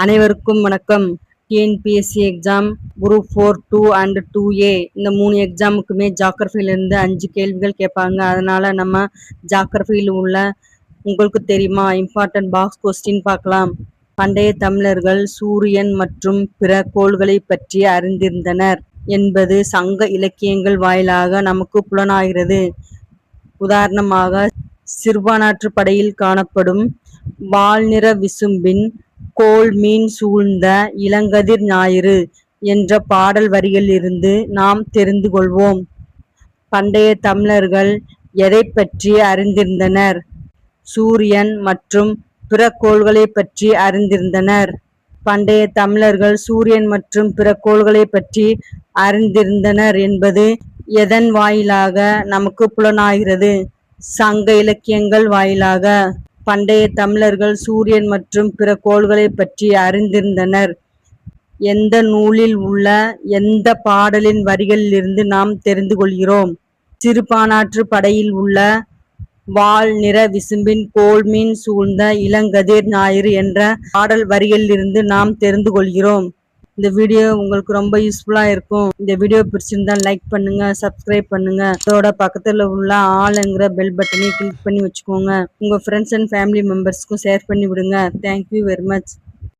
அனைவருக்கும் வணக்கம். TNPSC exam group 4, 2 and 2A இந்த 3 எக்ஸாமுக்குமே ஜாகிரபியிலிருந்து 5 கேள்விகள் கேட்பாங்க. அதனால நம்ம ஜாகிரபியில் உள்ள உங்களுக்கு தெரியுமா இம்பார்ட்டன்ட் பாக்ஸ் கொஸ்டின் பார்க்கலாம். பண்டைய தமிழர்கள் சூரியன் மற்றும் பிற கோள்களை பற்றி அறிந்திருந்தனர் என்பது சங்க இலக்கியங்கள் வாயிலாக நமக்கு புலனாகிறது. உதாரணமாக சிறுபானாற்று படையில் காணப்படும் வால்நிற விசும்பின் கோள் மீன் சூழ்ந்த இளங்கதிர் ஞாயிறு என்ற பாடல் வரிகளிலிருந்து நாம் தெரிந்து கொள்வோம். பண்டைய தமிழர்கள் எதை பற்றி அறிந்திருந்தனர்? சூரியன் மற்றும் பிற கோள்களை பற்றி அறிந்திருந்தனர். பண்டைய தமிழர்கள் சூரியன் மற்றும் பிற கோள்களை பற்றி அறிந்திருந்தனர் என்பது எதன் வாயிலாக நமக்கு புலனாகிறது? சங்க இலக்கியங்கள் வாயிலாக. பண்டைய தமிழர்கள் சூரியன் மற்றும் பிற கோள்களை பற்றி அறிந்திருந்தனர் எந்த நூலில் உள்ள எந்த பாடலின் வரிகளிலிருந்து நாம் தெரிந்து கொள்கிறோம்? சிறுபானாற்று படையில் உள்ள வால் நிற விசும்பின் கோள் மீன் சூழ்ந்த இளங்கதிர் ஞாயிறு என்ற பாடல் வரிகளிலிருந்து நாம் தெரிந்து கொள்கிறோம். இந்த வீடியோ உங்களுக்கு ரொம்ப யூஸ்ஃபுல்லா இருக்கும். இந்த வீடியோ பிடிச்சிருந்தா லைக் பண்ணுங்க, சப்ஸ்கிரைப் பண்ணுங்க. அதோட பக்கத்துல உள்ள ஆல்ங்கிற பெல் பட்டனை கிளிக் பண்ணி வச்சுக்கோங்க. உங்க ஃப்ரெண்ட்ஸ் அண்ட் ஃபேமிலி மெம்பர்ஸ்க்கும் ஷேர் பண்ணி விடுங்க. Thank you very much.